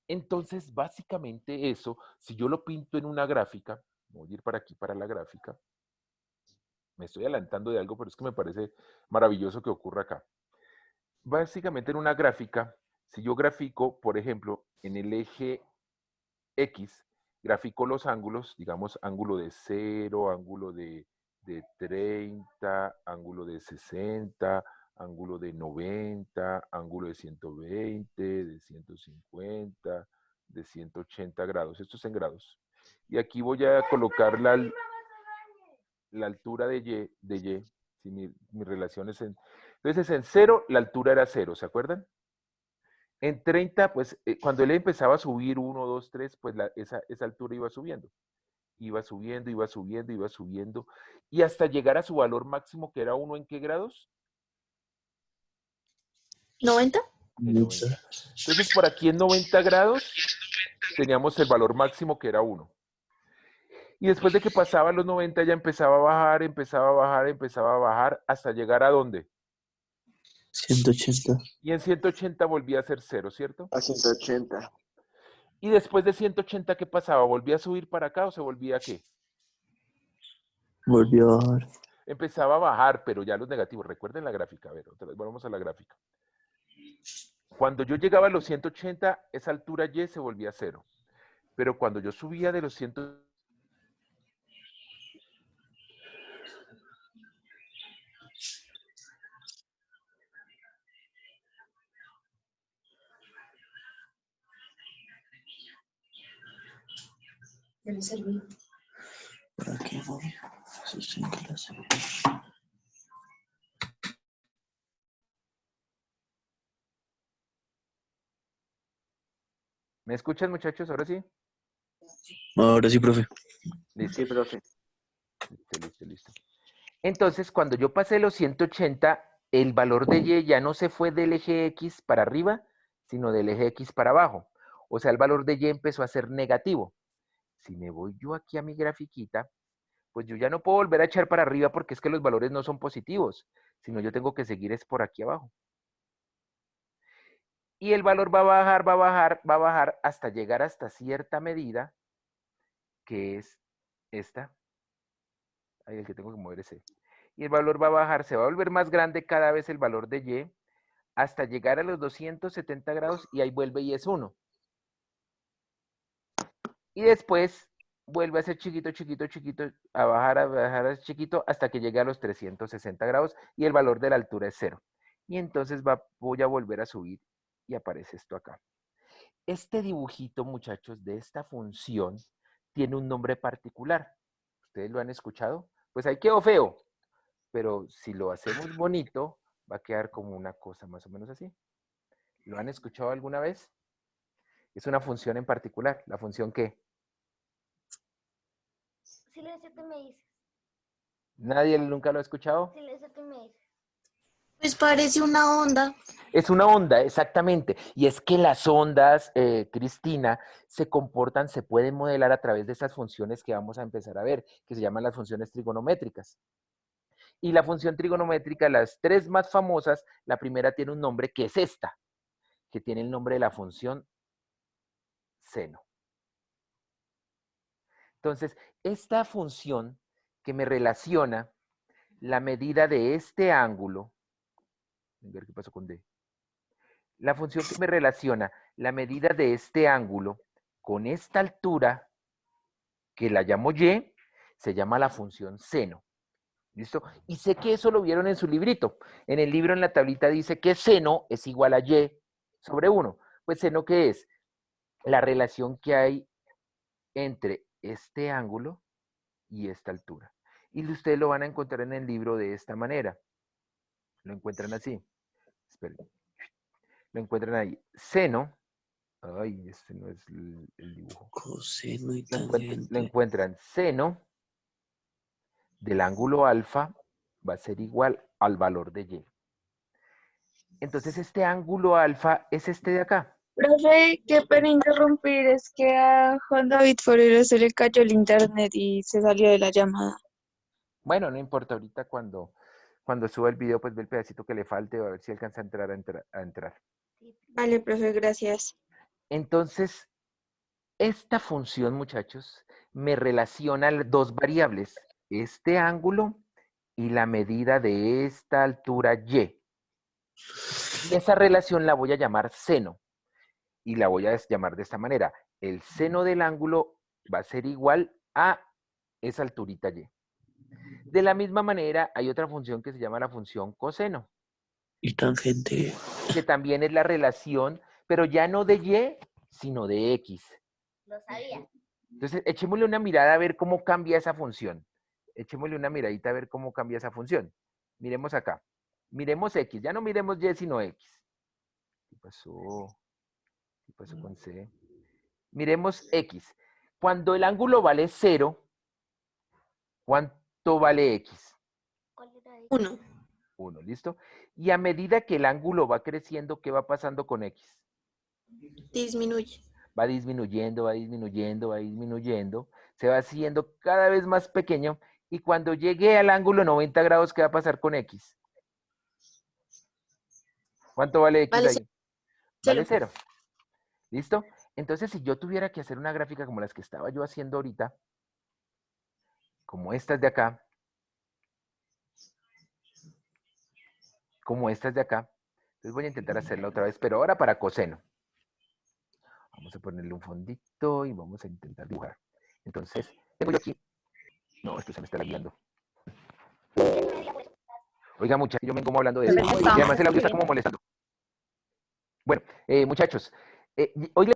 Entonces, básicamente eso, si yo lo pinto en una gráfica, voy a ir para aquí, para la gráfica, me estoy adelantando de algo, pero es que me parece maravilloso que ocurra acá. Básicamente en una gráfica, si yo grafico, por ejemplo, en el eje X, grafico los ángulos, digamos, ángulo de 0, ángulo de 30, ángulo de 60, ángulo de 90, ángulo de 120, de 150, de 180 grados. Esto es en grados. Y aquí voy a colocar la altura de Y, si mi relación es en... Entonces en 0, la altura era 0, ¿se acuerdan? En 30, pues cuando él empezaba a subir 1, 2, 3, pues esa altura iba subiendo. Iba subiendo, iba subiendo, iba subiendo. Y hasta llegar a su valor máximo, que era 1, ¿en qué grados? 90. En 90. Entonces por aquí en 90 grados teníamos el valor máximo, que era 1. Y después de que pasaba los 90 ya empezaba a bajar, empezaba a bajar, empezaba a bajar, hasta llegar ¿a dónde? 180. Y en 180 volvía a ser 0, ¿cierto? A 180. Y después de 180, ¿qué pasaba? ¿Volvía a subir para acá o se volvía a qué? Volvió a bajar. Empezaba a bajar, pero ya los negativos. Recuerden la gráfica. A ver, otra vez, vamos a la gráfica. Cuando yo llegaba a los 180, esa altura Y se volvía a 0. Pero cuando yo subía de los 100... ¿Para qué no? Eso es en clase. ¿Me escuchan, muchachos? ¿Ahora sí? Ahora sí, profe. Listo. Sí, profe. Listo. Entonces, cuando yo pasé los 180, el valor de Y ya no se fue del eje X para arriba, sino del eje X para abajo. O sea, el valor de Y empezó a ser negativo. Si me voy yo aquí a mi grafiquita, pues yo ya no puedo volver a echar para arriba porque es que los valores no son positivos, sino yo tengo que seguir es por aquí abajo. Y el valor va a bajar, va a bajar, va a bajar hasta llegar hasta cierta medida, que es esta. Ahí el que tengo que mover ese. Y el valor va a bajar, se va a volver más grande cada vez el valor de Y, hasta llegar a los 270 grados y ahí vuelve y es 1. Y después vuelve a ser chiquito, chiquito, chiquito, a bajar a chiquito hasta que llegue a los 360 grados y el valor de la altura es 0. Y entonces voy a volver a subir y aparece esto acá. Este dibujito, muchachos, de esta función tiene un nombre particular. ¿Ustedes lo han escuchado? Pues ahí quedó feo, pero si lo hacemos bonito, va a quedar como una cosa más o menos así. ¿Lo han escuchado alguna vez? Es una función en particular. ¿La función qué? Silencio, tú me dices. ¿Nadie nunca lo ha escuchado? Silencio, tú me dices. Pues parece una onda. Es una onda, exactamente. Y es que las ondas, Cristina, se comportan, se pueden modelar a través de esas funciones que vamos a empezar a ver, que se llaman las funciones trigonométricas. Y la función trigonométrica, las tres más famosas, la primera tiene un nombre que es esta, que tiene el nombre de la función seno. Entonces, esta función que me relaciona la medida de este ángulo, a ver qué pasó con D. La función que me relaciona la medida de este ángulo con esta altura, que la llamo Y, se llama la función seno. ¿Listo? Y sé que eso lo vieron en su librito. En el libro, en la tablita, dice que seno es igual a Y sobre 1. Pues seno, ¿qué es? La relación que hay entre este ángulo y esta altura. Y ustedes lo van a encontrar en el libro de esta manera. Lo encuentran así. Esperen. Lo encuentran ahí. Seno. Ay, este no es el dibujo. Coseno y Lo tangente. encuentran seno del ángulo alfa va a ser igual al valor de Y. Entonces este ángulo alfa es este de acá. Profe, qué pena interrumpir, es que a Juan David Forero se le cayó el internet y se salió de la llamada. Bueno, no importa, ahorita cuando suba el video, pues ve el pedacito que le falte, a ver si alcanza a entrar. Vale, profe, gracias. Entonces, esta función, muchachos, me relaciona dos variables, este ángulo y la medida de esta altura y. Y esa relación la voy a llamar seno. Y la voy a llamar de esta manera. El seno del ángulo va a ser igual a esa alturita y. De la misma manera, hay otra función que se llama la función coseno. Y tangente. Que también es la relación, pero ya no de y, sino de x. Lo sabía. Entonces, echémosle una mirada a ver cómo cambia esa función. Echémosle una miradita a ver cómo cambia esa función. Miremos acá. Miremos x. Ya no miremos y, sino x. ¿Qué pasó? ¿Qué pasó con c? Miremos x. Cuando el ángulo vale 0, ¿cuánto vale x? 1. 1, ¿listo? Y a medida que el ángulo va creciendo, ¿qué va pasando con x? Disminuye. Va disminuyendo, va disminuyendo, va disminuyendo. Se va haciendo cada vez más pequeño. Y cuando llegue al ángulo 90 grados, ¿qué va a pasar con x? ¿Cuánto vale x Vale ahí? Vale 0. 0. ¿Listo? Entonces, si yo tuviera que hacer una gráfica como las que estaba yo haciendo ahorita, como estas de acá, como estas de acá, entonces voy a intentar hacerla otra vez, pero ahora para coseno. Vamos a ponerle un fondito y vamos a intentar dibujar. Entonces, tengo yo aquí. No, esto se me está lagueando. Oiga, muchachos, yo me como hablando de eso. Y además el audio está como molestando. Bueno, muchachos, hoy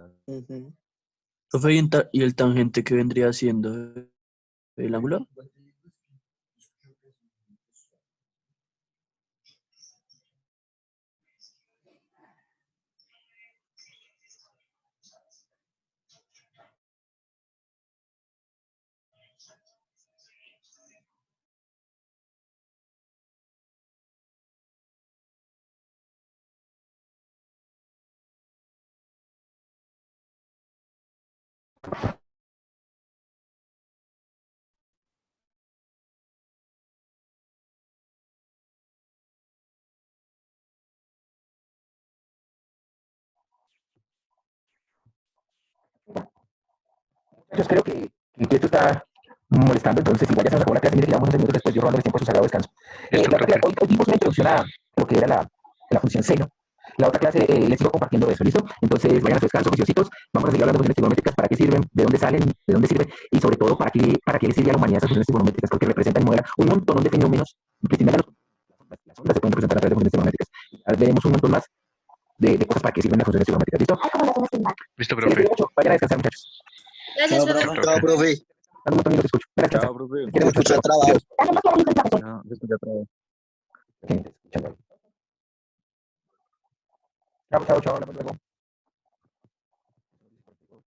Profe, ¿y el tangente que vendría siendo el ángulo? creo que esto está molestando, entonces igual ya se nos acabó la clase, mire, llevamos 11 minutos después, yo robando el tiempo a su sagrado descanso. Hoy dimos una introducción a lo que era la función seno. La otra clase les sigo compartiendo eso, ¿listo? Entonces vayan a su descanso, juiciositos, vamos a seguir hablando de funciones trigonométricas, para qué sirven, de dónde salen, de dónde sirven, y sobre todo para qué le sirve a la humanidad esas funciones trigonométricas, porque representan y modelan un montón de fenómenos que sin las ondas se pueden representar a través de funciones trigonométricas. Veremos un montón más de cosas para qué sirven las funciones trigonométricas, ¿listo? Listo, profe. Vayan a descansar, muchachos. Gracias, Chao, profe. Chao, profe. Un montón y los escucho. Gracias. Chao, profe. Quiero mucho Escucha trabajo. trabajo. No, se escucha trabajo. Chao, chao, chao. Hablamos luego.